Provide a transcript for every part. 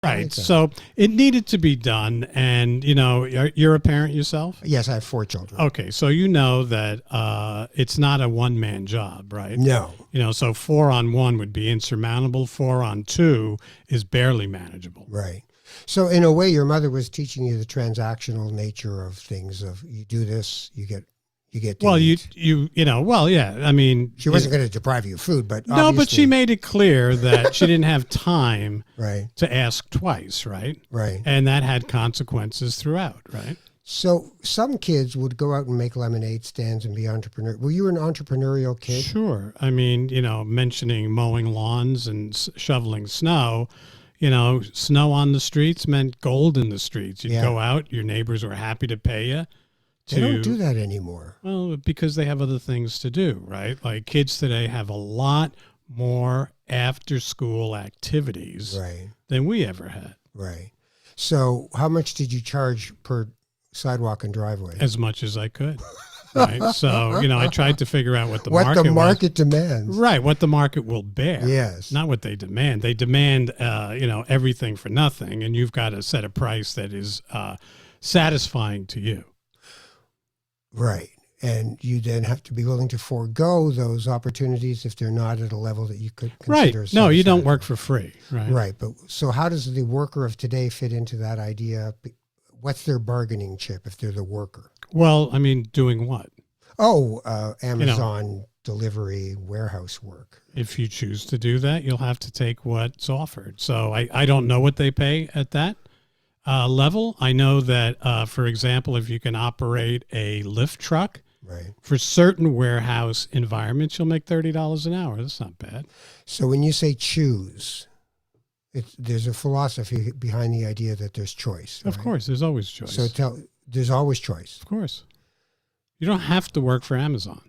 Right. So it needed to be done. And, you're a parent yourself? Yes, I have 4 children. Okay. So you know that it's not a one-man job, right? No. So 4 on 1 would be insurmountable. 4 on 2 is barely manageable. Right. So in a way, your mother was teaching you the transactional nature of things. Of you do this, you get. Well, yeah. I mean, she wasn't going to deprive you of food, but no, but she made it clear that she didn't have time right. to ask twice, right? Right. And that had consequences throughout, right? So some kids would go out and make lemonade stands and be entrepreneurs. Were you an entrepreneurial kid? Sure. I mean, mentioning mowing lawns and shoveling snow. Snow on the streets meant gold in the streets. You'd go out, your neighbors were happy to pay you. They don't do that anymore. Well, because they have other things to do, right? Like kids today have a lot more after-school activities than we ever had. Right. So how much did you charge per sidewalk and driveway? As much as I could. Right. So, I tried to figure out what the market demands. Right. What the market will bear. Yes. Not what they demand. They demand, everything for nothing. And you've got to set a price that is satisfying to you. Right. And you then have to be willing to forego those opportunities if they're not at a level that you could consider. Right. No, you don't work for free. Right. Right. But so how does the worker of today fit into that idea? What's their bargaining chip if they're the worker? Well, I mean, doing what? Oh, Amazon delivery, warehouse work. If you choose to do that, you'll have to take what's offered. So I don't know what they pay at that level. I know that, for example, if you can operate a lift truck for certain warehouse environments, you'll make $30 an hour. That's not bad. So when you say choose, there's a philosophy behind the idea that there's choice. Of course, there's always choice. So there's always choice. Of course. You don't have to work for Amazon.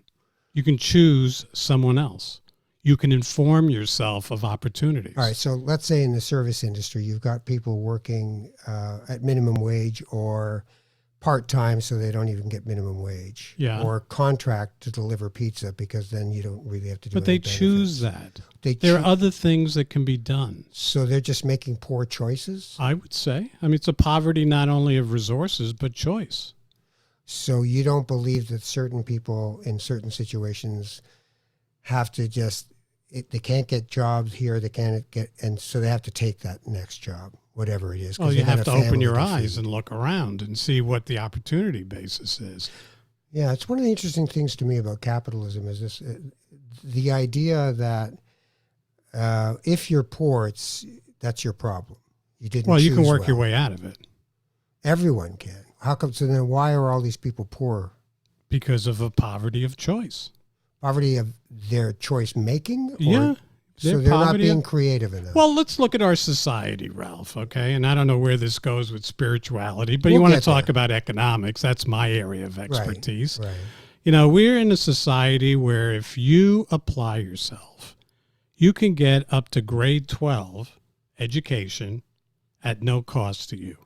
You can choose someone else. You can inform yourself of opportunities. All right. So let's say in the service industry, you've got people working at minimum wage or part-time, so they don't even get minimum wage. Yeah. Or contract to deliver pizza, because then you don't really have to do But they choose that. There are other things that can be done. So they're just making poor choices? I would say. I mean, it's a poverty not only of resources, but choice. So you don't believe that certain people in certain situations have to they can't get jobs here, they can't get, and so they have to take that next job, whatever it is. Well, you have to open your eyes and look around and see what the opportunity basis is. Yeah, it's one of the interesting things to me about capitalism is this, the idea that if you're poor, that's your problem. You didn't. Well, you can work your way out of it. Everyone can. How come? So then, why are all these people poor? Because of a poverty of choice. Poverty of their choice making? Yeah. So they're not being creative enough. Well, let's look at our society, Ralph, okay? And I don't know where this goes with spirituality, but you want to talk about economics. That's my area of expertise. Right. We're in a society where if you apply yourself, you can get up to grade 12 education at no cost to you.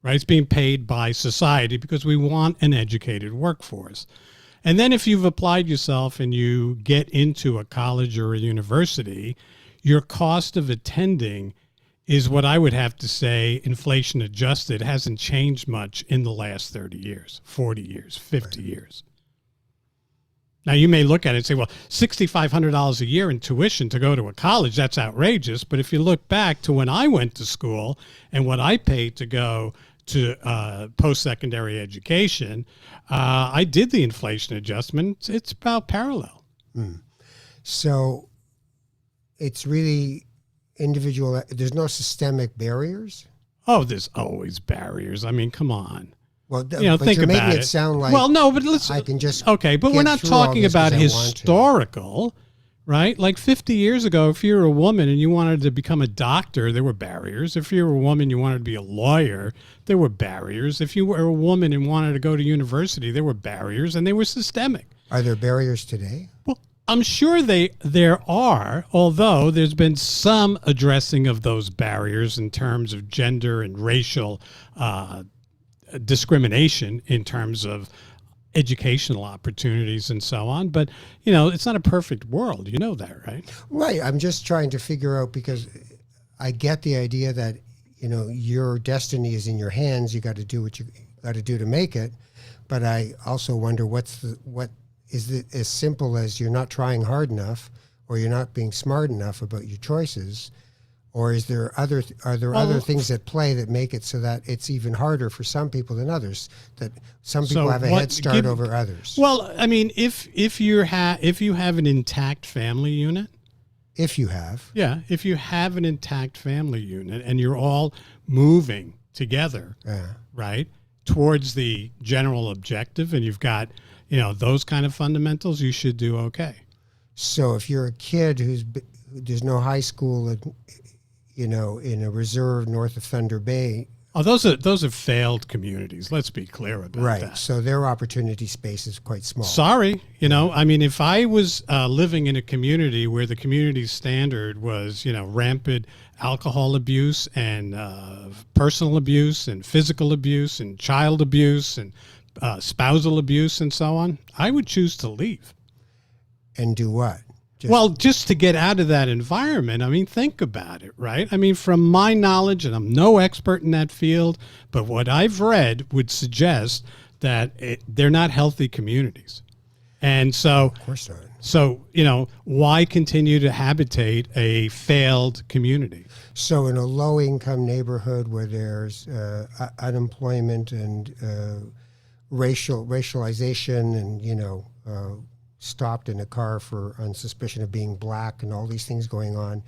Right? It's being paid by society because we want an educated workforce. And then if you've applied yourself and you get into a college or a university, your cost of attending is what I would have to say, inflation adjusted, hasn't changed much in the last 30 years, 40 years, 50 years. Now, you may look at it and say, well, $6,500 a year in tuition to go to a college, that's outrageous. But if you look back to when I went to school and what I paid to go to post-secondary education, I did the inflation adjustment. It's about parallel. So it's really individual. There's no systemic barriers? Oh, there's always barriers. I mean, come on. Well, think you're about making it. Sound like well, no, but let's. I can just okay, but we're not talking about historical, right? Like 50 years ago, if you were a woman and you wanted to become a doctor, there were barriers. If you were a woman, you wanted to be a lawyer, there were barriers. If you were a woman and wanted to go to university, there were barriers, and they were systemic. Are there barriers today? Well, I'm sure there are, although there's been some addressing of those barriers in terms of gender and racial discrimination in terms of educational opportunities and so on. But, it's not a perfect world. You know that, right? Right. I'm just trying to figure out, because I get the idea that your destiny is in your hands. You got to do what you got to do to make it. But I also wonder what is it as simple as you're not trying hard enough, or you're not being smart enough about your choices, or are there other things at play that make it so that it's even harder for some people than others? That some people have a head start over others. Well, I mean, if you have an intact family unit. If you have. Yeah, if you have an intact family unit and you're all moving together, right, towards the general objective, and you've got, those kind of fundamentals, you should do okay. So if you're a kid there's no high school, in a reserve north of Thunder Bay. Oh, those are failed communities. Let's be clear about that. Right. So their opportunity space is quite small. Sorry. I mean, if I was living in a community where the community standard was, rampant alcohol abuse and personal abuse and physical abuse and child abuse and spousal abuse and so on, I would choose to leave. And do what? Just to get out of that environment. I mean, think about it, right? I mean, from my knowledge, and I'm no expert in that field, but what I've read would suggest that they're not healthy communities. And so, of course not. So, why continue to habitate a failed community? So in a low-income neighborhood where there's unemployment and racialization and, stopped in a car on suspicion of being black and all these things going on,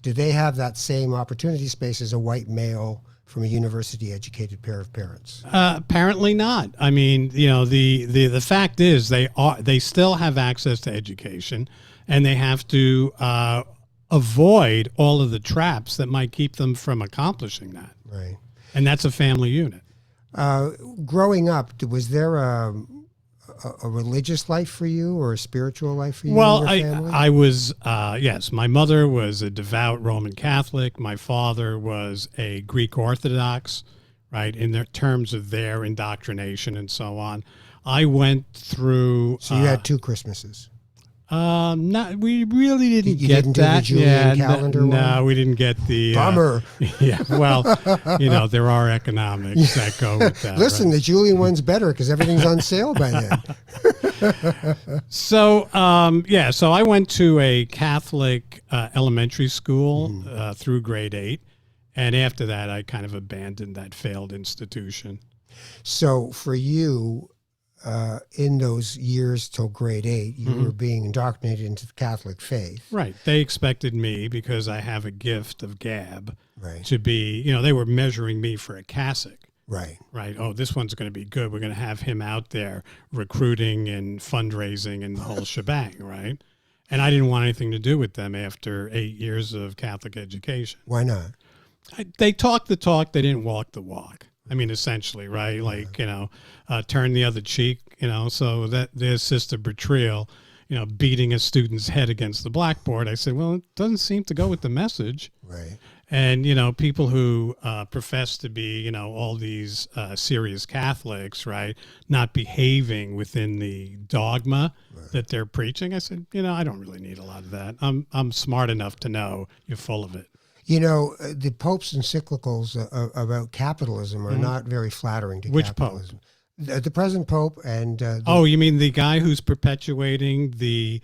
do they have that same opportunity space as a white male from a university-educated pair of parents? Apparently not. I mean, the fact is they still have access to education, and they have to avoid all of the traps that might keep them from accomplishing that. Right. And that's a family unit. Growing up, was there a religious life for you or a spiritual life for you? Well, and your family? I was, yes, my mother was a devout Roman Catholic. My father was a Greek Orthodox, right, in their terms of their indoctrination and so on. I went through... So you had two Christmases? We really didn't you get didn't that. Do the Julian calendar one? No, we didn't get the... Bummer. Yeah, well, there are economics that go with that. Listen, right? The Julian one's better because everything's on sale by then. So I went to a Catholic elementary school through grade 8. And after that, I kind of abandoned that failed institution. So for you... in those years till grade 8, you were being indoctrinated into the Catholic faith. Right. They expected me, because I have a gift of gab, right, to be, they were measuring me for a cassock. Right. Right. Oh, this one's going to be good. We're going to have him out there recruiting and fundraising and the whole shebang. Right. And I didn't want anything to do with them after 8 years of Catholic education. Why not? They talked the talk. They didn't walk the walk. I mean, essentially, right? Like, turn the other cheek, so that there's Sister Bertriel, beating a student's head against the blackboard. I said, well, it doesn't seem to go with the message. Right. And, people who profess to be, all these serious Catholics, right, not behaving within the dogma that they're preaching. I said, I don't really need a lot of that. I'm smart enough to know you're full of it. The Pope's encyclicals about capitalism are not very flattering to Which capitalism. Pope? The present Pope and... you mean the guy who's perpetuating the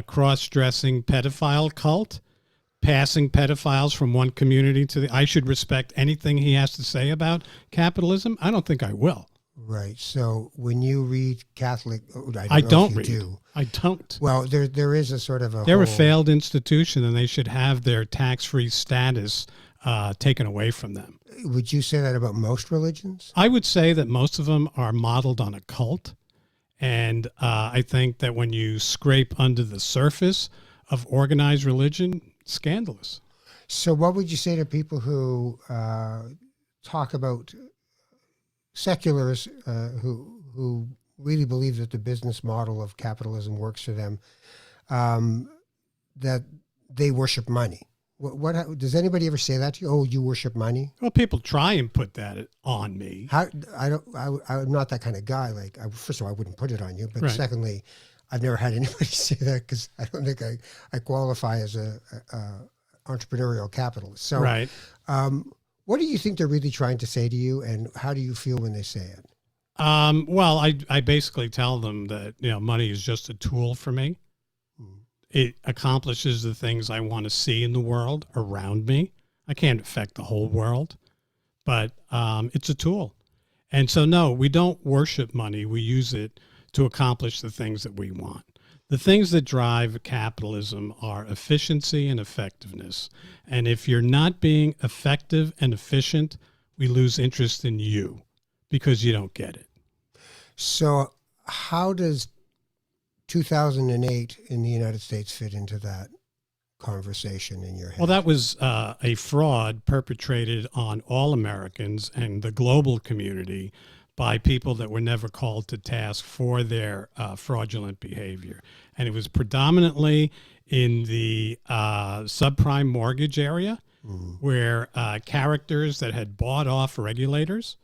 cross-dressing pedophile cult? Passing pedophiles from one community to the... I should respect anything he has to say about capitalism? I don't think I will. Right. So when you read Catholic... I don't read. Do. I don't. Well, there is a sort of a... They're a failed institution, and they should have their tax-free status taken away from them. Would you say that about most religions? I would say that most of them are modeled on a cult. And I think that when you scrape under the surface of organized religion, it's scandalous. So what would you say to people who talk about seculars who really believe that the business model of capitalism works for them, that they worship money? What does anybody ever say that to you? Oh, you worship money? Well, people try and put that on me. I'm not that kind of guy. Like, first of all, I wouldn't put it on you. But right. Secondly, I've never had anybody say that because I don't think I qualify as a entrepreneurial capitalist. So, right. What do you think they're really trying to say to you, and how do you feel when they say it? Well, I basically tell them that, money is just a tool for me. Hmm. It accomplishes the things I want to see in the world around me. I can't affect the whole world, but it's a tool. And so, no, we don't worship money. We use it to accomplish the things that we want. The things that drive capitalism are efficiency and effectiveness. And if you're not being effective and efficient, we lose interest in you because you don't get it. So how does 2008 in the United States fit into that conversation in your head? Well, that was a fraud perpetrated on all Americans and the global community by people that were never called to task for their fraudulent behavior. And it was predominantly in the subprime mortgage area where characters that had bought off regulators,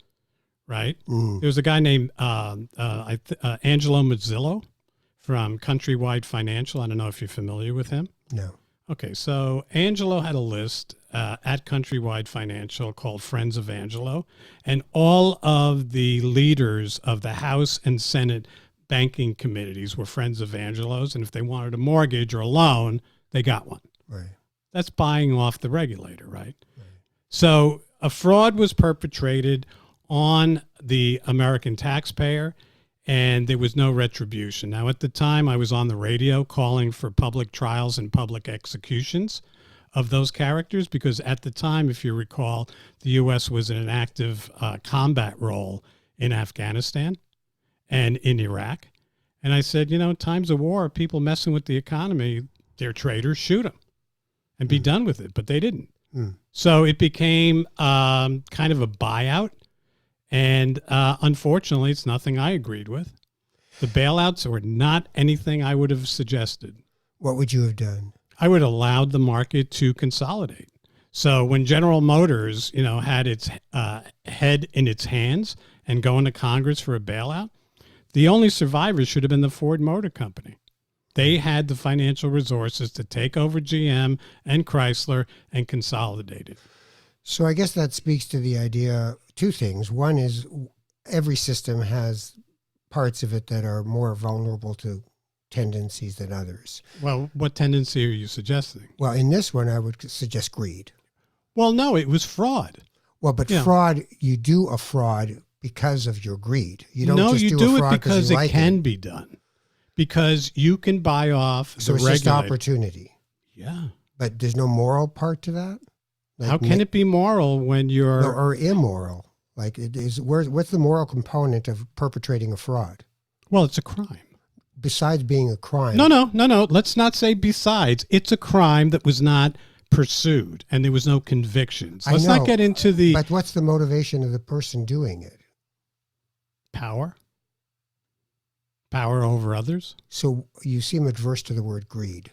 right? There was a guy named Angelo Mazzillo from Countrywide Financial. I don't know if you're familiar with him. No. Okay, so Angelo had a list at Countrywide Financial called Friends of Angelo, and all of the leaders of the House and Senate banking committees were friends of Angelo's, and if they wanted a mortgage or a loan, they got one. Right. That's buying off the regulator, right? So a fraud was perpetrated on the American taxpayer, and there was no retribution. Now, at the time, I was on the radio calling for public trials and public executions of those characters because at the time, if you recall, the U.S. was in an active combat role in Afghanistan and in Iraq. And I said, times of war, people messing with the economy, they're traitors, shoot them and be done with it. But they didn't. So it became kind of a buyout. And unfortunately, it's nothing I agreed with. The bailouts were not anything I would have suggested. What would you have done? I would have allowed the market to consolidate. So when General Motors, had its head in its hands and going to Congress for a bailout, the only survivors should have been the Ford Motor Company. They had the financial resources to take over GM and Chrysler and consolidate it. So I guess that speaks to the idea, two things. One is every system has parts of it that are more vulnerable to tendencies than others. Well, what tendency are you suggesting? Well, in this one, I would suggest greed. Well, no, it was fraud. Well, but fraud, you do a fraud because of your greed. You don't no, just you do a it fraud because you it like can be done. Because you can buy off So the it's just regulator. opportunity. Yeah. But there's no moral part to that? Like How can it be moral when you're... or immoral? Like it is. What's the moral component of perpetrating a fraud? Well, it's a crime. Besides being a crime. No. Let's not say besides. It's a crime that was not pursued and there was no convictions. Let's not get into the... But what's the motivation of the person doing it? Power. Power over others. So you seem adverse to the word greed.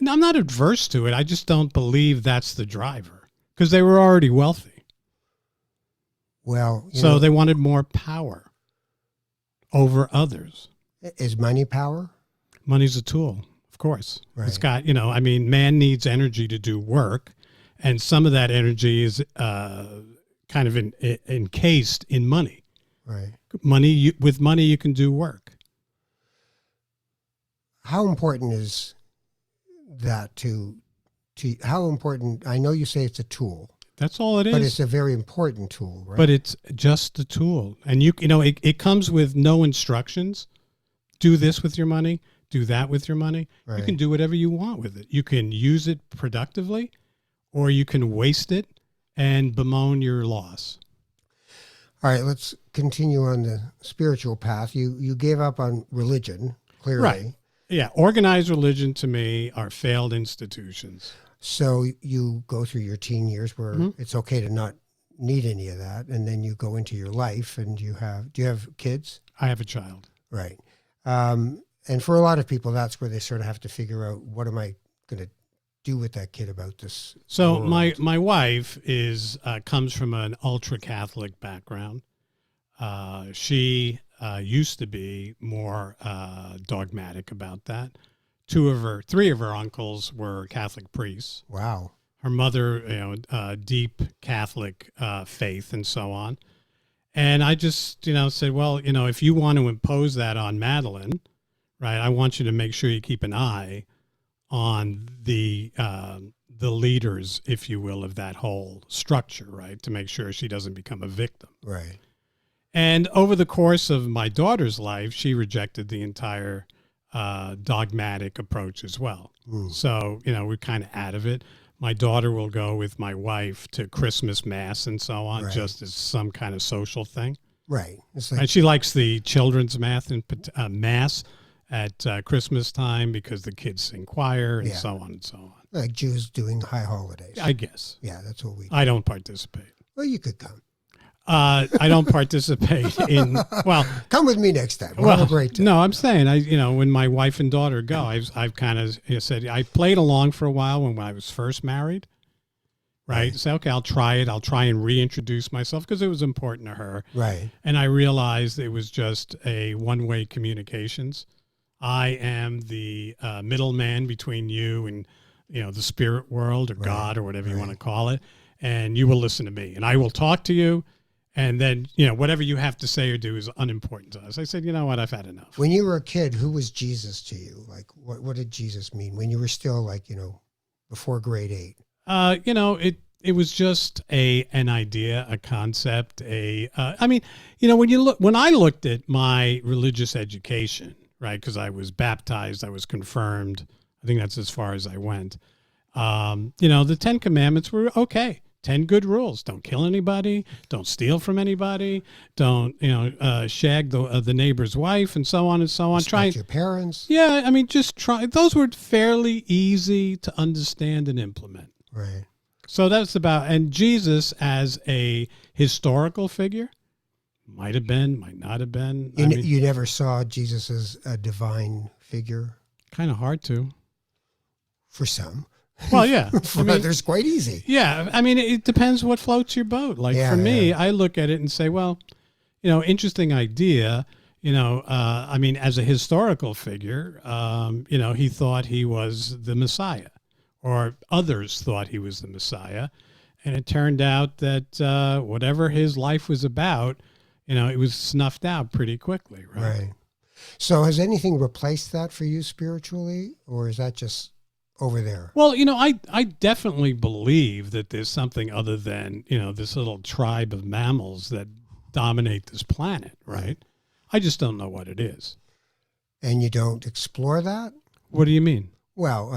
I'm not adverse to it. I just don't believe that's the driver because they were already wealthy. Well, so they wanted more power over others. Is money power? Money's a tool, of course. Right. It's got, man needs energy to do work. And some of that energy is kind of encased in money. Right. With money, you can do work. How important is that to how important? I know you say it's a tool. That's all it is. But it's a very important tool, right? But it's just a tool. And it comes with no instructions. Do this with your money. Do that with your money. Right. You can do whatever you want with it. You can use it productively or you can waste it and bemoan your loss. All right, let's continue on the spiritual path. You gave up on religion, clearly. Right. Yeah. Organized religion to me are failed institutions. So you go through your teen years where it's okay to not need any of that. And then you go into your life and do you have kids? I have a child. Right. And for a lot of people, that's where they sort of have to figure out, what am I going to do with that kid about this? So world? my wife comes from an ultra Catholic background. She used to be more dogmatic about that. Three of her uncles were Catholic priests. Wow. her mother, deep Catholic faith and so on. And I just, said, well, if you want to impose that on Madeline, right, I want you to make sure you keep an eye on the leaders, if you will, of that whole structure, right, to make sure she doesn't become a victim. Right. And over the course of my daughter's life, she rejected the entire dogmatic approach as well. So, we're kind of out of it. My daughter will go with my wife to Christmas Mass and so on, Right. just as some kind of social thing. Right. It's like, And she likes the children's mass at Christmas time because the kids sing choir and Yeah. so on and so on. like Jews doing high holidays. I guess. Yeah, that's what we do. I don't participate. Well, you could come. I don't participate in, well, Come with me next time. We'll have a great time. no, I'm saying, when my wife and daughter go, I've kind of said, I played along for a while when I was first married, right? Say, okay, I'll try it. I'll try and reintroduce myself because it was important to her. Right. And I realized it was just a one-way communications. I am the middleman between you and, the spirit world or God or whatever you want to call it. And you will listen to me and I will talk to you. And then, whatever you have to say or do is unimportant to us. I said, you know what? I've had enough. When you were a kid, who was Jesus to you? Like, what did Jesus mean when you were still like, before grade 8? It was just an idea, a concept, when I looked at my religious education, right? Because I was baptized, I was confirmed. I think that's as far as I went. The 10 Commandments were okay. 10 good rules. Don't kill anybody. Don't steal from anybody. Don't, shag the neighbor's wife and so on and so on. Respect your parents. Yeah, just try. Those were fairly easy to understand and implement. Right. So that's and Jesus as a historical figure, might have been, might not have been. You never saw Jesus as a divine figure? Kind of hard to. For some. Well, yeah. For others, quite easy. Yeah. It depends what floats your boat. Like for me, I look at it and say, well, interesting idea. As a historical figure, he thought he was the Messiah, or others thought he was the Messiah. And it turned out that whatever his life was about, it was snuffed out pretty quickly. Right. So has anything replaced that for you spiritually, or is that just over there? Well, I definitely believe that there's something other than, this little tribe of mammals that dominate this planet, right? I just don't know what it is. And you don't explore that? What do you mean? Well,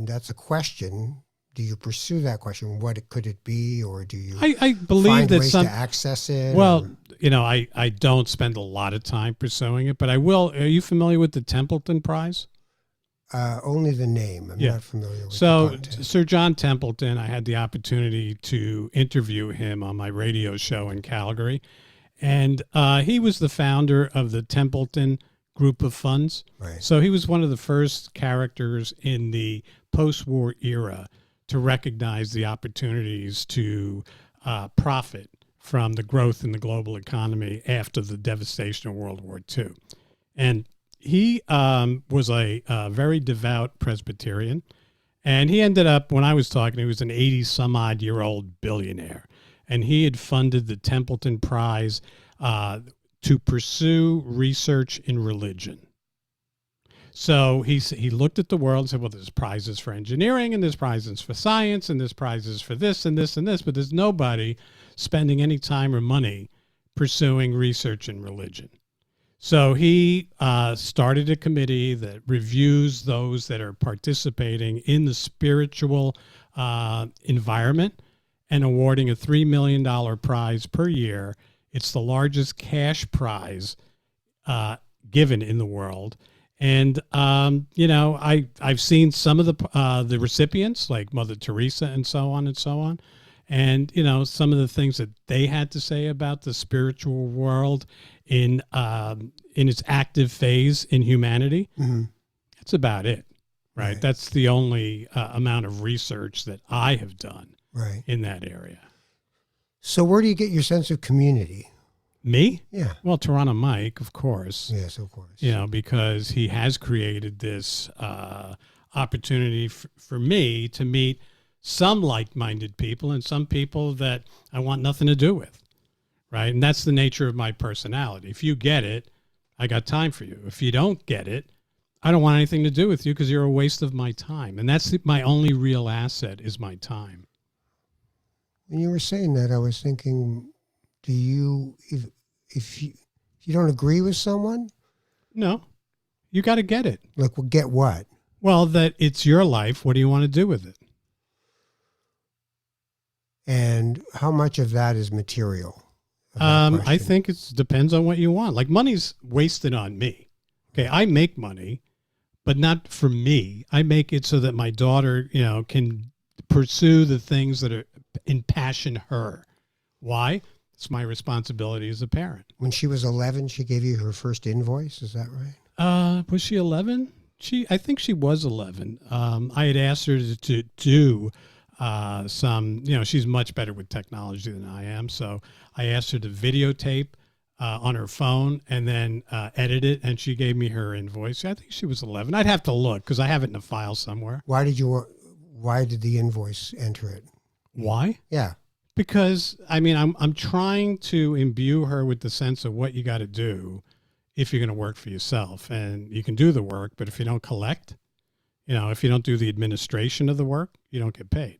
that's a question. Do you pursue that question? Could it be, or do you I believe find that ways to access it? Well, I don't spend a lot of time pursuing it, but I will. Are you familiar with the Templeton Prize? Only the name. I'm not familiar with so the content. Sir John Templeton, I had the opportunity to interview him on my radio show in Calgary. And he was the founder of the Templeton Group of Funds. Right. So he was one of the first characters in the post-war era to recognize the opportunities to profit from the growth in the global economy after the devastation of World War II. And he was a very devout Presbyterian. And he ended up, when I was talking, he was an 80-some-odd-year-old billionaire. And he had funded the Templeton Prize to pursue research in religion. So he looked at the world and said, well, there's prizes for engineering, and there's prizes for science, and there's prizes for this and this and this, but there's nobody spending any time or money pursuing research in religion. So he started a committee that reviews those that are participating in the spiritual environment and awarding a $3 million prize per year. It's the largest cash prize given in the world. And, I've seen some of the recipients, like Mother Teresa and so on and so on. And, some of the things that they had to say about the spiritual world in its active phase in humanity. Mm-hmm. That's about it, right? That's the only amount of research that I have done in that area. So where do you get your sense of community? Me? Yeah. Well, Toronto Mike, of course. Yes, of course. Because he has created this opportunity for me to meet some like-minded people and some people that I want nothing to do with, right? And that's the nature of my personality. If you get it, I got time for you. If you don't get it, I don't want anything to do with you because you're a waste of my time. And that's my only real asset is my time. When you were saying that, I was thinking, do you, if you don't agree with someone, No, you got to get it. like, well, get what? Well, that it's your life. What do you want to do with it? And how much of that is material? Of that I question? think it depends on what you want. Like money's wasted on me. Okay, I make money, but not for me. I make it so that my daughter, can pursue the things that are impassion her. Why? It's my responsibility as a parent. When she was 11, she gave you her first invoice. Is that right? Was she 11? I think she was 11. I had asked her to do some, she's much better with technology than I am. So I asked her to videotape on her phone and then edit it. And she gave me her invoice. I think she was 11. I'd have to look because I have it in a file somewhere. Why did the invoice enter it? Why? Yeah. Because I'm trying to imbue her with the sense of what you got to do if you're going to work for yourself, and you can do the work, but if you don't collect, if you don't do the administration of the work, you don't get paid.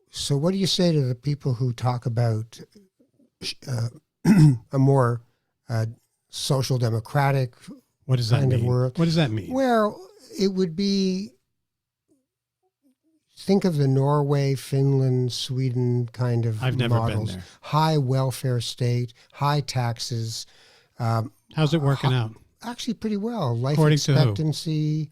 So what do you say to the people who talk about a more social democratic What does that kind of mean? world? What does that mean? Well, it would be, think of the Norway, Finland, Sweden kind of I've never models. been there. High welfare state, high taxes. How's it working out? Actually, pretty well. Life According to who? expectancy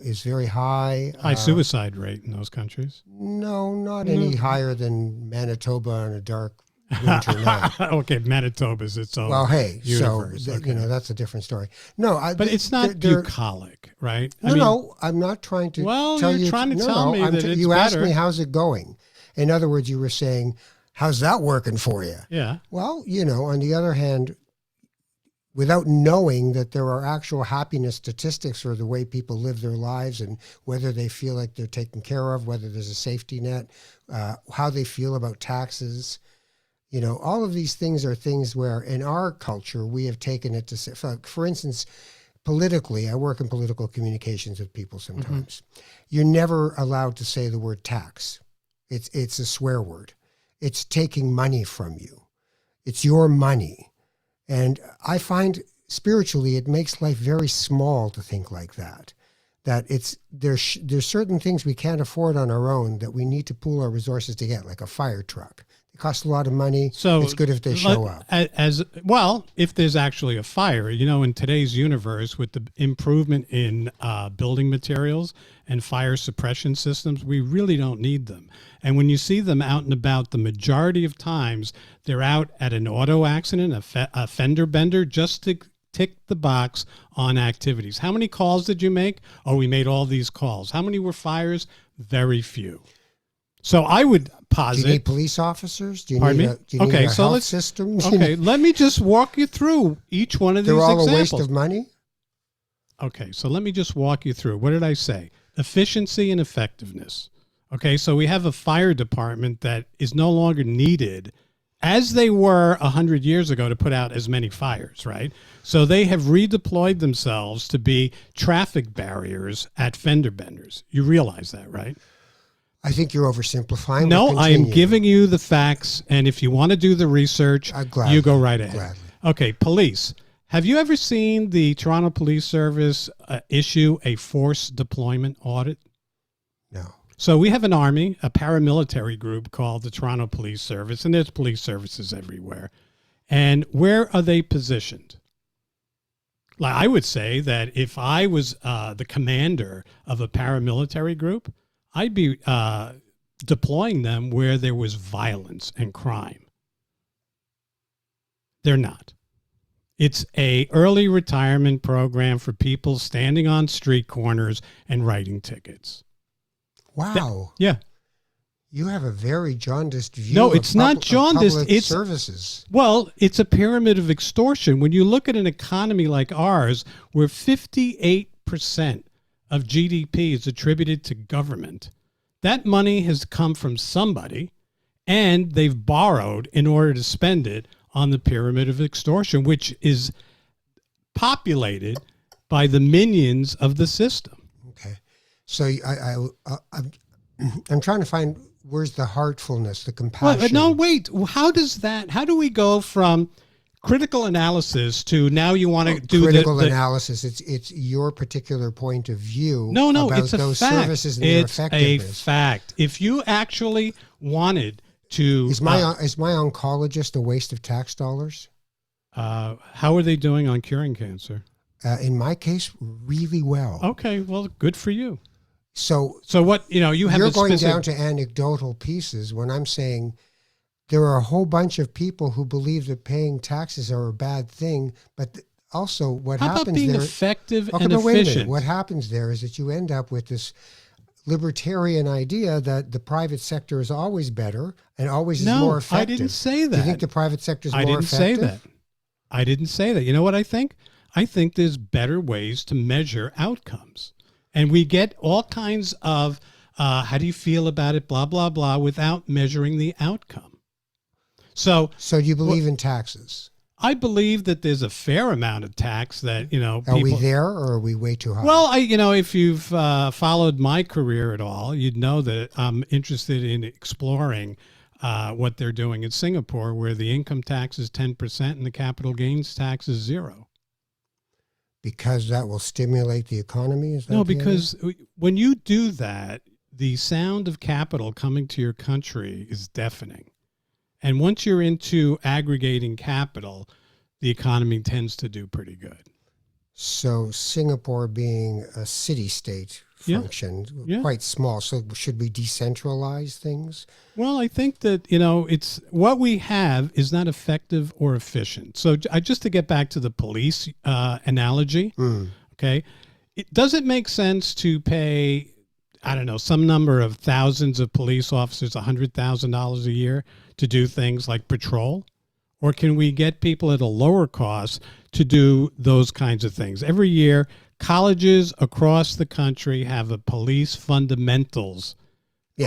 is very high. High suicide rate in those countries. No, not any higher than Manitoba on a dark winter night. Okay, Manitoba's its own. Well, hey, universe. so Okay. that's a different story. No, But it's not they're- bucolic, right? No, I'm not trying to. Well, tell you're you trying to tell me that it's you asked better. me how's it going. In other words, you were saying, how's that working for you? Yeah. Well, on the other hand, without knowing that there are actual happiness statistics for the way people live their lives and whether they feel like they're taken care of, whether there's a safety net, how they feel about taxes, all of these things are things where in our culture, we have taken it to say, for instance, politically, I work in political communications with people sometimes. You're never allowed to say the word tax. It's a swear word. It's taking money from you. It's your money. And I find spiritually, it makes life very small to think like that. That there's certain things we can't afford on our own that we need to pool our resources to get, like a fire truck. It costs a lot of money. So it's good if they show up. As well, if there's actually a fire, in today's universe with the improvement in building materials and fire suppression systems, we really don't need them. And when you see them out and about, the majority of times they're out at an auto accident, a fender bender, just to tick the box on activities. How many calls did you make? Oh, we made all these calls. How many were fires? Very few. So I would Do posit. you need police officers? Do you Pardon need me? a, do you Okay, need a so health let's- system? Okay, let me just walk you through each one of these They're all examples. a waste of money? Okay, so let me just walk you through. What did I say? Efficiency and effectiveness. Okay, so we have a fire department that is no longer needed as they were 100 years ago to put out as many fires, right? So they have redeployed themselves to be traffic barriers at fender benders. You realize that, right? I think you're oversimplifying. No, but I am continue. giving you the facts, and if you want to do the research, Gladly, you go right ahead. gladly. Okay, police. Have you ever seen the Toronto Police Service issue a force deployment audit? No. So we have an army, a paramilitary group called the Toronto Police Service, and there's police services everywhere. And where are they positioned? Like I would say that if I was the commander of a paramilitary group, I'd be deploying them where there was violence and crime. They're not. It's a early retirement program for people standing on street corners and writing tickets. Wow. Yeah. You have a very jaundiced view. No, of it's not of jaundiced. public It's services. Well, it's a pyramid of extortion. When you look at an economy like ours, where 58% of GDP is attributed to government, That money has come from somebody, and they've borrowed in order to spend it on the pyramid of extortion, which is populated by the minions of the system. Okay. So I'm trying to find where's the heartfulness, the compassion. Well, no, wait. How do we go from critical analysis to now you want to do critical analysis? It's your particular point of view. No, about it's a those fact. services and their It's a effectiveness. fact. If you actually wanted to, Is my oncologist a waste of tax dollars? how are they doing on curing cancer? In my case, really well. Okay, well, good for you. So what you have? you're a going specific, down to anecdotal pieces when I'm saying there are a whole bunch of people who believe that paying taxes are a bad thing, but also what How happens about being there? effective Okay, and but wait a minute. efficient? What happens there is that you end up with this libertarian idea that the private sector is always better and always is more effective. I didn't say that. Do you think the private sector is I more didn't say effective? that. I didn't say that. You know what I think? I think there's better ways to measure outcomes. And we get all kinds of, how do you feel about it, blah, blah, blah, without measuring the outcome. So So you believe in taxes? I believe that there's a fair amount of tax that, Are we there or are we way too high? Well, if you've followed my career at all, you'd know that I'm interested in exploring what they're doing in Singapore, where the income tax is 10% and the capital gains tax is 0. Because that will stimulate the economy? Is that No, the idea? because when you do that, the sound of capital coming to your country is deafening. And once you're into aggregating capital, the economy tends to do pretty good. So Singapore being a city-state Yeah. function, Yeah. quite small. So should we decentralize things? Well, I think that, it's what we have is not effective or efficient. So just to get back to the police analogy, okay, does it make sense to pay, I don't know, some number of thousands of police officers $100,000 a year to do things like patrol? Or can we get people at a lower cost to do those kinds of things? Every year, colleges across the country have a police fundamentals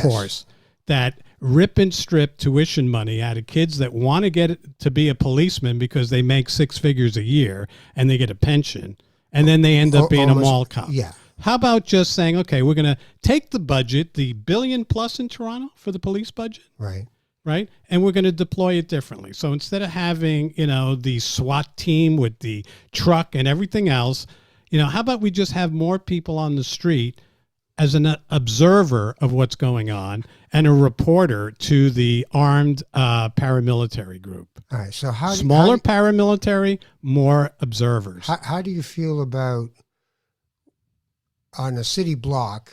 course that rip and strip tuition money out of kids that want to get to be a policeman because they make 6 figures a year and they get a pension, and then they end up being a mall cop. Yeah. How about just saying, okay, we're going to take the budget, the $1 billion plus in Toronto for the police budget, Right. and we're going to deploy it differently. So instead of having, the SWAT team with the truck and everything else, how about we just have more people on the street as an observer of what's going on and a reporter to the armed paramilitary group? All right. So Smaller paramilitary, more observers. How do you feel about on a city block,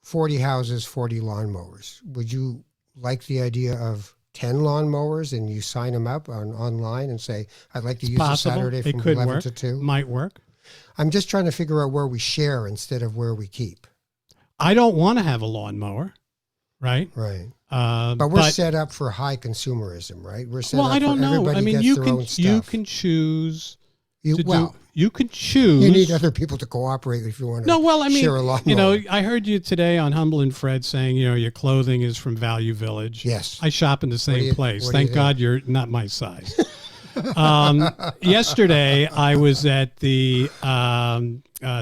40 houses, 40 lawnmowers? Would you like the idea of 10 lawnmowers and you sign them up online and say, I'd like to use a Saturday from 11 to 2? Might work. I'm just trying to figure out where we share instead of where we keep. I don't want to have a lawnmower, right? Right. But But we're set up for high consumerism, right? We're set up I don't for know. everybody I mean, gets you their can own stuff. you can choose. You can choose. you need other people to cooperate if you want to No, well, I mean, share a lawnmower. I heard you today on Humble and Fred saying, your clothing is from Value Village. Yes. I shop in the same place. what do you Thank God you're not my size. Yesterday, I was at the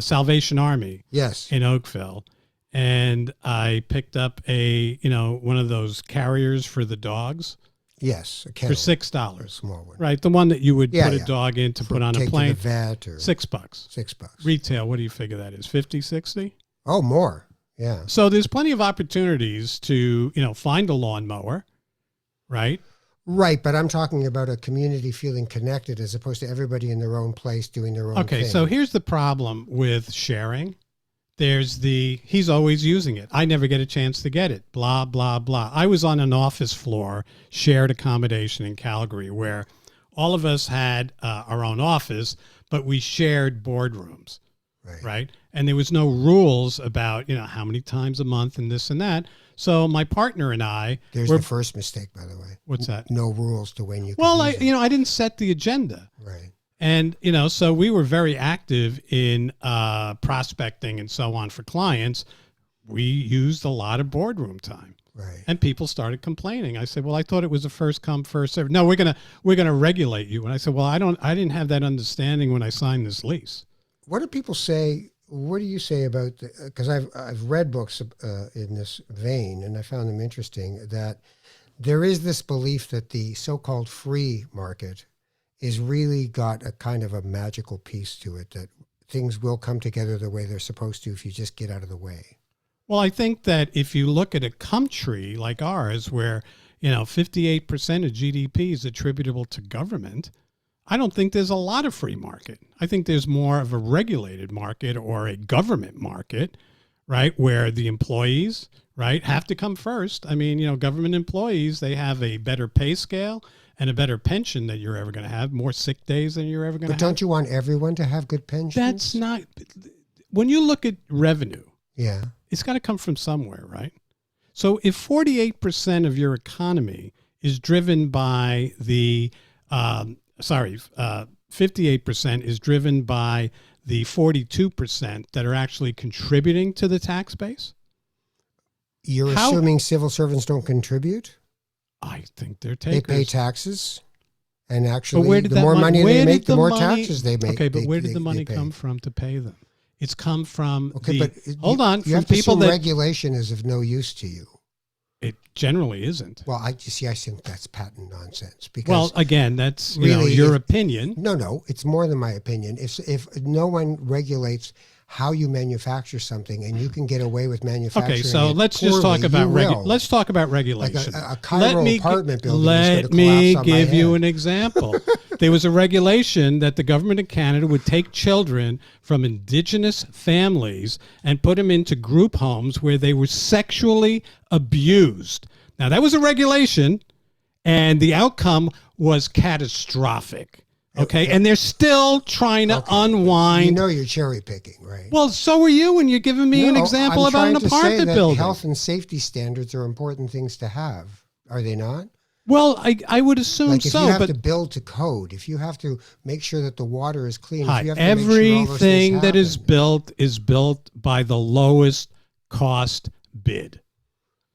Salvation Army Yes. in Oakville, and I picked up one of those carriers for the dogs Yes. A for kennel, a $6. small one. Right, the one that you would Yeah, put a yeah. dog in to put on a Take plane. to the vet or $6. $6. Retail, what do you figure that is? 50, 60? Oh, more. Yeah. So there's plenty of opportunities to, find a lawnmower, right? Right, but I'm talking about a community feeling connected as opposed to everybody in their own place doing their own Okay, thing. so here's the problem with sharing. There's he's always using it. I never get a chance to get it, blah, blah, blah. I was on an office floor, shared accommodation in Calgary, where all of us had our own office, but we shared boardrooms, right? And there was no rules about, how many times a month and this and that. So my partner and I There's the first mistake, by the way. What's that? No rules to when you can Well, use it. I didn't set the agenda. Right. And, so we were very active in prospecting and so on for clients we used a lot of boardroom time. Right. And people started complaining. I said, "Well, I thought it was a first come, first served. No, we're gonna regulate you." And I said, "Well, I didn't have that understanding when I signed this lease." What do people say? What do you say about? Because I've read books in this vein, and I found them interesting. That there is this belief that the so-called free market is really got a kind of a magical piece to it. That things will come together the way they're supposed to if you just get out of the way. Well, I think that if you look at a country like ours, where 58% of GDP is attributable to government, I don't think there's a lot of free market. I think there's more of a regulated market or a government market, right, where the employees, right, have to come first. I mean, government employees, they have a better pay scale and a better pension that you're ever going to have, more sick days than you're ever going to have. But don't you want everyone to have good pensions? That's not, when you look at revenue, yeah. it's got to come from somewhere, right? So if 48% of your economy is driven by 58% is driven by the 42% that are actually contributing to the tax base. You're assuming civil servants don't contribute? I think they're takers. They pay taxes, and actually, the more money they make, the more taxes they make. Okay, but where did the money come from to pay them? It's come from hold on. You have to assume regulation is of no use to you. It generally isn't. Well, I think that's patent nonsense. Because well, again, that's your opinion. No, it's more than my opinion. If no one regulates how you manufacture something, and you can get away with manufacturing. Okay, so let's just talk about let's talk about regulation. Like a Cairo apartment building. Let me give you an example. There was a regulation that the government of Canada would take children from indigenous families and put them into group homes where they were sexually abused. Now, that was a regulation, and the outcome was catastrophic. Okay, and they're still trying to unwind. You're cherry picking, right? Well, so are you when you're giving me an example about an apartment building. Health and safety standards are important things to have, are they not? Well, I would assume so. If you have to build to code, if you have to make sure that the water is clean, if you have to everything that is built by the lowest cost bid.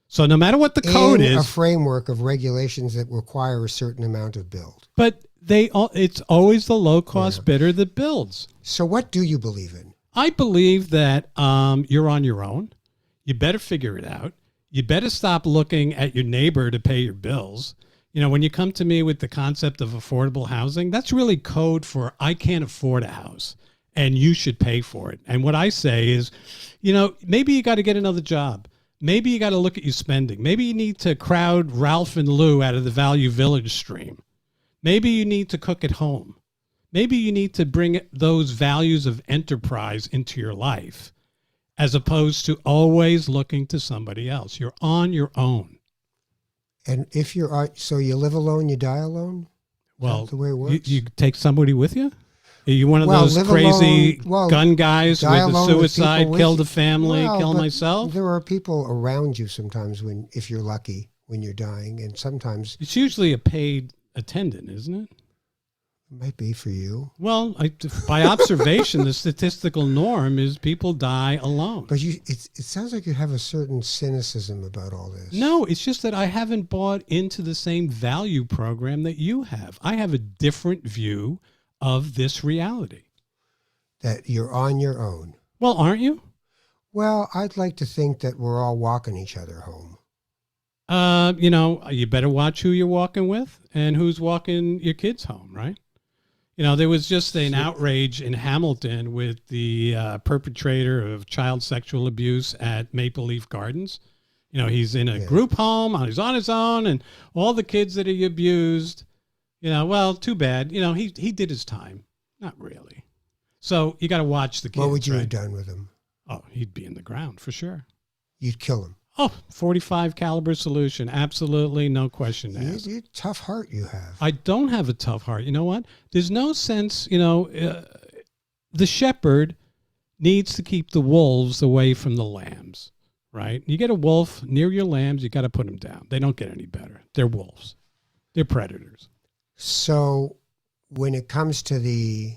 So no matter what the code is, a framework of regulations that require a certain amount of build. But it's always the low cost bidder that builds. So what do you believe in? I believe that you're on your own. You better figure it out. You better stop looking at your neighbor to pay your bills. When you come to me with the concept of affordable housing, that's really code for I can't afford a house and you should pay for it. And what I say is, maybe you got to get another job. Maybe you got to look at your spending. Maybe you need to crowd Ralph and Lou out of the Value Village stream. Maybe you need to cook at home. Maybe you need to bring those values of enterprise into your life as opposed to always looking to somebody else. You're on your own. And if so you live alone, you die alone? Well, the way it works? You take somebody with you? Are you one of those crazy gun guys with the suicide, kill the family, kill myself? There are people around you sometimes if you're lucky, when you're dying. And sometimes it's usually a paid attendant, isn't it? It might be for you. Well, by observation, the statistical norm is people die alone. But it sounds like you have a certain cynicism about all this. No, it's just that I haven't bought into the same value program that you have. I have a different view of this reality. That you're on your own. Well, aren't you? Well, I'd like to think that we're all walking each other home. You better watch who you're walking with and who's walking your kids home, right? There was just an outrage in Hamilton with the perpetrator of child sexual abuse at Maple Leaf Gardens. He's in a group home, he's on his own, and all the kids that he abused, well, too bad. He did his time. Not really. So you got to watch the kids. What would you have done with him? Oh, he'd be in the ground for sure. You'd kill him. Oh, 45 caliber solution. Absolutely. No question asked. You tough heart you have. I don't have a tough heart. You know what? There's no sense, the shepherd needs to keep the wolves away from the lambs, right? You get a wolf near your lambs, you got to put them down. They don't get any better. They're wolves. They're predators. So when it comes to the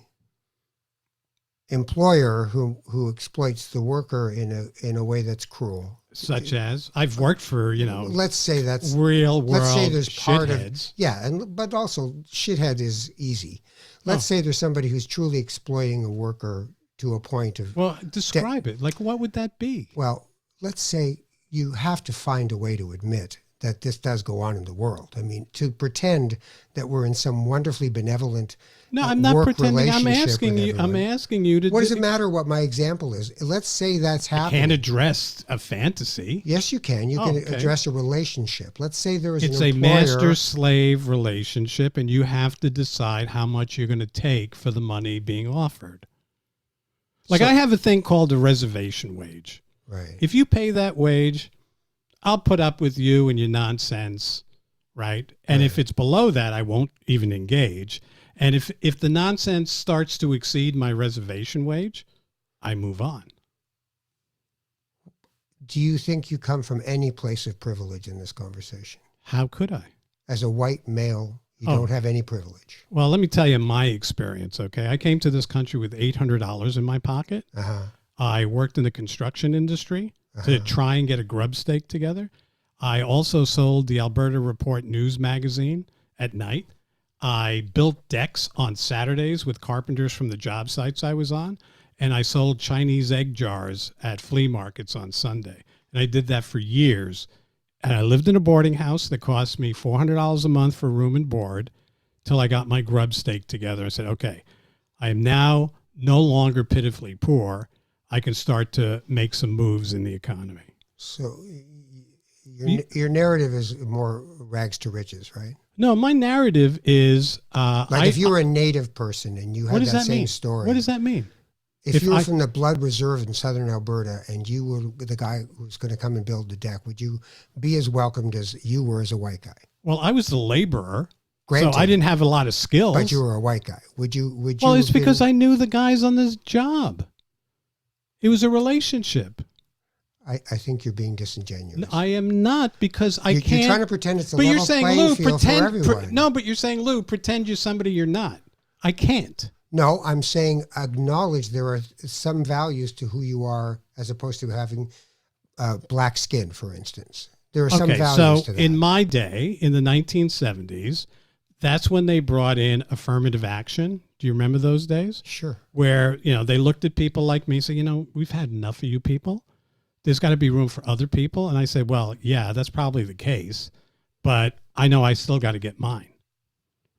employer who exploits the worker in a way that's cruel. Such as I've worked for, Let's say that's real world let's say there's part shitheads. of but also shithead is easy. Let's say there's somebody who's truly exploiting a worker to a point of Well, describe it. Like, what would that be? well, let's say you have to find a way to admit that this does go on in the world. I mean, to pretend that we're in some wonderfully benevolent No, I'm not work pretending. I'm relationship asking with you. I'm everyone. asking you to. What does it matter what my example is? Let's say that's happening. Can't address a fantasy. Yes, you can. You can okay. address a relationship. Let's say there is It's an a employer. master-slave relationship, and you have to decide how much you're going to take for the money being offered. Like, So- I have a thing called a reservation wage. Right. If you pay that wage, I'll put up with you and your nonsense, right? And if it's below that, I won't even engage. And if the nonsense starts to exceed my reservation wage, I move on. Do you think you come from any place of privilege in this conversation? How could I? As a white male, you Oh. don't have any privilege. Well, let me tell you my experience, okay? I came to this country with $800 in my pocket. Uh-huh. I worked in the construction industry to try and get a grub stake together. I also sold the Alberta Report news magazine at night. I built decks on Saturdays with carpenters from the job sites I was on. And I sold Chinese egg jars at flea markets on Sunday. And I did that for years. And I lived in a boarding house that cost me $400 a month for room and board till I got my grub stake together. I said, okay, I am now no longer pitifully poor. I can start to make some moves in the economy. So your narrative is more rags to riches, right? No, my narrative is Like if you were a native person and you what had does that that same mean? story. What does that mean? If you were from the Blood Reserve in southern Alberta and you were the guy who's going to come and build the deck, would you be as welcomed as you were as a white guy? Well, I was the laborer, Granted, so I didn't have a lot of skills. but you were a white guy. Would you? Well, it's have been- because I knew the guys on this job. It was a relationship. I think you're being disingenuous. I am not because I You're can't. trying to pretend it's a but level you're saying, playing Lou, field for everyone. no, but you're saying, Lou, pretend you're somebody you're not. I can't. No, I'm saying acknowledge there are some values to who you are as opposed to having black skin, for instance. There are some Okay, values so to that. in my day, in the 1970s, that's when they brought in affirmative action. Do you remember those days? Sure. Where, they looked at people like me and said, we've had enough of you people. There's got to be room for other people. And I said, well, yeah, that's probably the case, but I know I still got to get mine.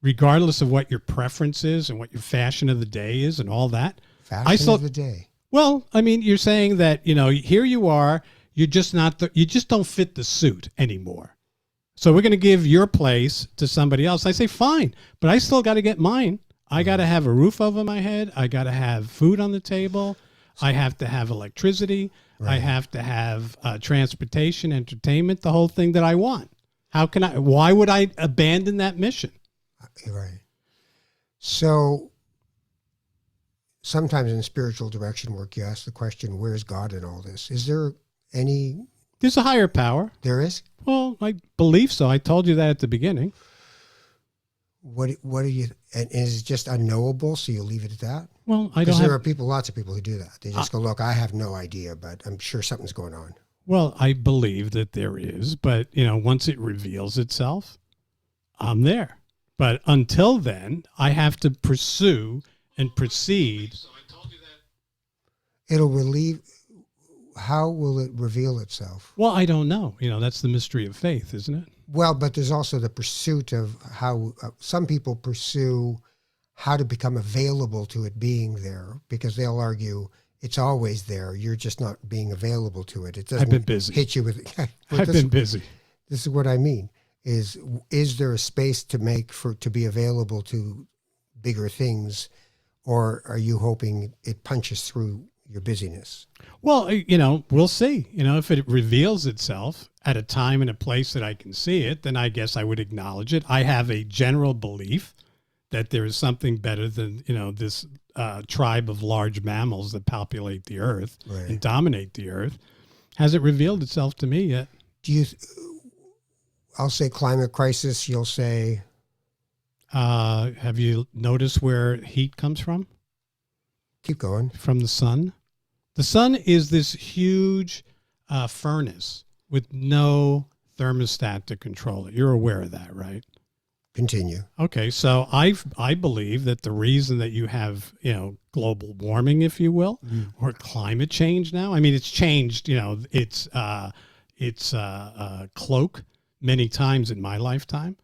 Regardless of what your preference is and what your fashion of the day is and all that. Fashion of the day. Well, I mean, you're saying that, here you are, you're just not, you just don't fit the suit anymore. So we're going to give your place to somebody else. I say, fine, but I still got to get mine. I got to have a roof over my head. I got to have food on the table. I have to have electricity. I have to have transportation, entertainment, the whole thing that I want. Why would I abandon that mission? You're right. So sometimes in spiritual direction work, you ask the question, where's God in all this? Is there any? There's a higher power. There is? Well, I believe so. I told you that at the beginning. What are you, and is it just unknowable, so you leave it at that? Well, I don't Because have. there are people, lots of people who do that. They just go, look, I have no idea, but I'm sure something's going on. Well, I believe that there is, but once it reveals itself, I'm there. But until then, I have to pursue and proceed. So I told you that. It'll relieve. How will it reveal itself? Well, I don't know. That's the mystery of faith, isn't it? Well, but there's also the pursuit of how some people pursue how to become available to it being there, because they'll argue it's always there. You're just not being available to it. It doesn't I've been busy. hit you with. I've been busy. This is what I mean. Is there a space to be available to bigger things, or are you hoping it punches through your busyness? Well, we'll see. If it reveals itself at a time and a place that I can see it, then I guess I would acknowledge it. I have a general belief that there is something better than, this tribe of large mammals that populate the earth and dominate the earth. Has it revealed itself to me yet? I'll say climate crisis. You'll say. Have you noticed where heat comes from? Keep going. from the sun. The sun is this huge furnace with no thermostat to control it. You're aware of that, right? Continue. Okay, so I believe that the reason that you have, global warming, if you will, or climate change now. I mean, it's changed. It's cloak many times in my lifetime.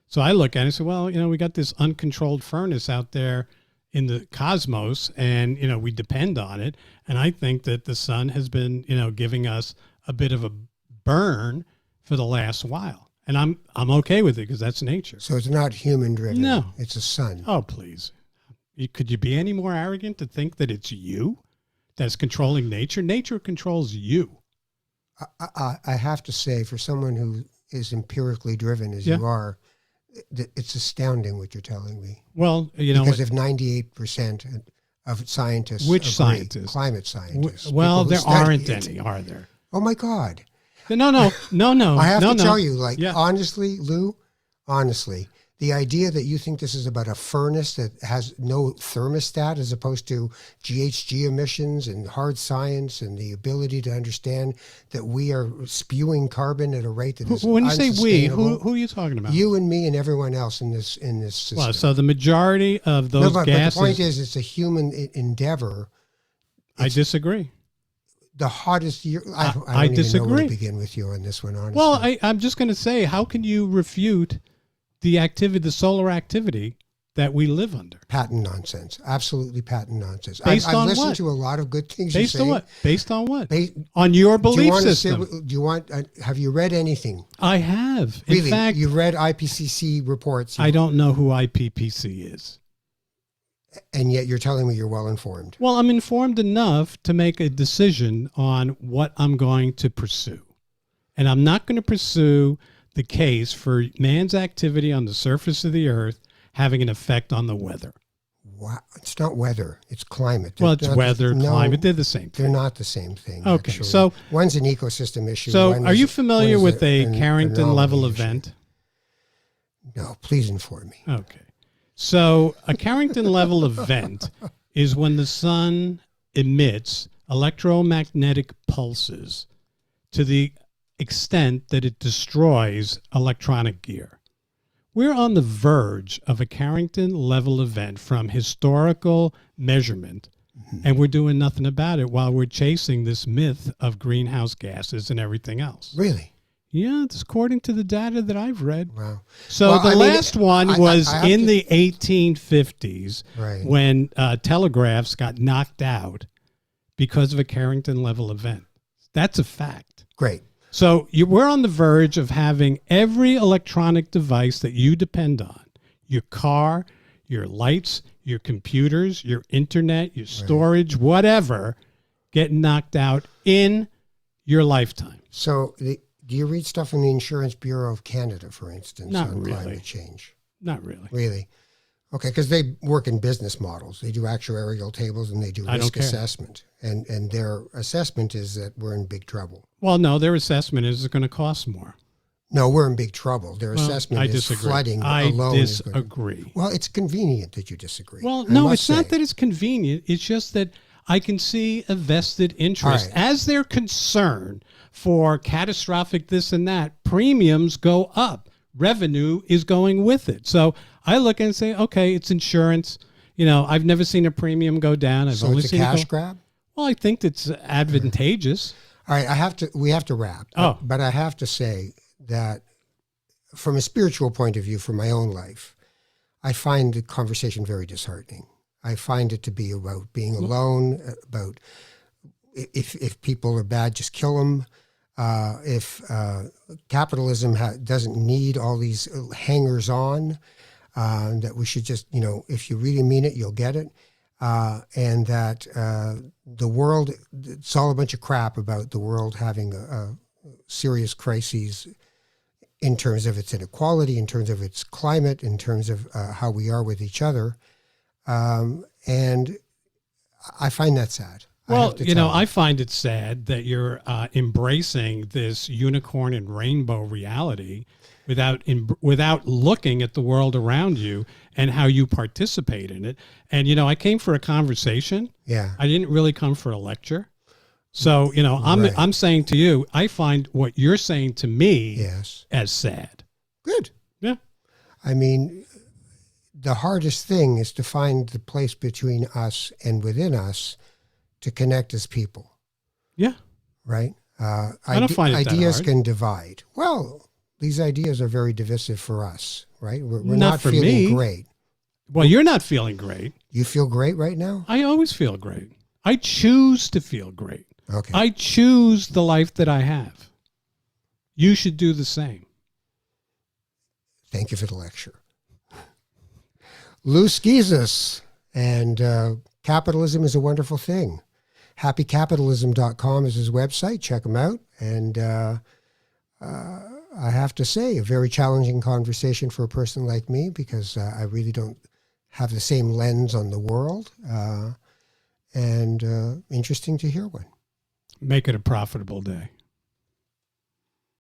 So I look at it and say, well, we got this uncontrolled furnace out there in the cosmos, and we depend on it. And I think that the sun has been, giving us a bit of a burn for the last while. And I'm okay with it because that's nature. So it's not human driven. No. It's a sun. Oh, please. Could you be any more arrogant to think that it's you that's controlling nature? Nature controls you. I have to say, for someone who is empirically driven as you are, it's astounding what you're telling me. Well, because if 98% of scientists Which agree, scientists? Climate scientists. Well, there aren't it. any, are there? Oh my God. No. I have to tell you, Yeah. honestly, Lou, the idea that you think this is about a furnace that has no thermostat as opposed to GHG emissions and hard science and the ability to understand that we are spewing carbon at a rate that is When you say we, unsustainable. who are you talking about? You and me and everyone else in this system. Well, so the majority of those but gases. the point is, it's a human endeavor. I disagree. The hottest year. I don't I even know disagree. where to begin with you on this one, honestly. Well, I'm just going to say, how can you refute the solar activity that we live under? Patent nonsense. Absolutely patent nonsense. Based I've on listened what? to a lot of good things Based you say. on what? Based on what? Ba- On your Do you belief want to system. say, have you read anything? I have. Really? In fact, You've read IPCC reports. I don't know who IPPC is. And yet you're telling me you're well informed. Well, I'm informed enough to make a decision on what I'm going to pursue. And I'm not going to pursue the case for man's activity on the surface of the earth having an effect on the weather. Wow. It's not weather. It's climate. Well, They're it's not weather, no, climate. They're the same They're thing. not the same thing. Okay, actually. so- one's an ecosystem issue. So one are is- you one familiar is with a an Carrington level anomaly issue. event? No, please inform me. Okay. So a Carrington level event is when the sun emits electromagnetic pulses to the extent that it destroys electronic gear. We're on the verge of a Carrington level event from historical measurement, and we're doing nothing about it while we're chasing this myth of greenhouse gases and everything else. Really? Yeah, it's according to the data that I've read. Wow. So Well, the I mean, last one was I have in to- the 1850s Right. when telegraphs got knocked out because of a Carrington level event. That's a fact. Great. So we're on the verge of having every electronic device that you depend on, your car, your lights, your computers, your internet, your storage, whatever, get knocked out in your lifetime. So do you read stuff in the Insurance Bureau of Canada, for instance, Not on really. climate change? Not really. Really? Okay, because they work in business models. They do actuarial tables and they do I don't risk care. assessment. And their assessment is that we're in big trouble. Well, no, their assessment is it's going to cost more. No, we're in big trouble. Their Well, assessment I is disagree. flooding I alone. is gonna- disagree. Well, it's convenient that you disagree. Well, I no, must it's not say. that it's convenient. It's just that I can see a vested interest. All right. As they're concerned for catastrophic this and that, premiums go up. Revenue is going with it. So I look and say, okay, it's insurance. I've never seen a premium go down. I've So only it's a seen cash it go. grab? Well, I think it's advantageous. All right, we have to wrap. Oh. But I have to say that from a spiritual point of view, for my own life, I find the conversation very disheartening. I find it to be about being alone, about if people are bad, just kill them. If capitalism doesn't need all these hangers on, that we should just, if you really mean it, you'll get it. And that the world, it's all a bunch of crap about the world having a serious crises in terms of its inequality, in terms of its climate, in terms of how we are with each other. And I find that sad. Well, I find it sad that you're embracing this unicorn and rainbow reality without looking at the world around you and how you participate in it. And, I came for a conversation. Yeah. I didn't really come for a lecture. So, Right. I'm saying to you, I find what you're saying to me Yes. as sad. Good. Yeah. I mean, the hardest thing is to find the place between us and within us to connect as people, Yeah. right? I don't find it that ideas hard. can divide. Well, these ideas are very divisive for us, right? We're Not not for feeling me. great. Well, you're not feeling great. You feel great right now? I always feel great. I choose to feel great. Okay. I choose the life that I have. You should do the same. Thank you for the lecture. Lou Schizas, and capitalism is a wonderful thing. Happycapitalism.com is his website. Check him out. And I have to say, a very challenging conversation for a person like me, because I really don't have the same lens on the world. And interesting to hear one. Make it a profitable day.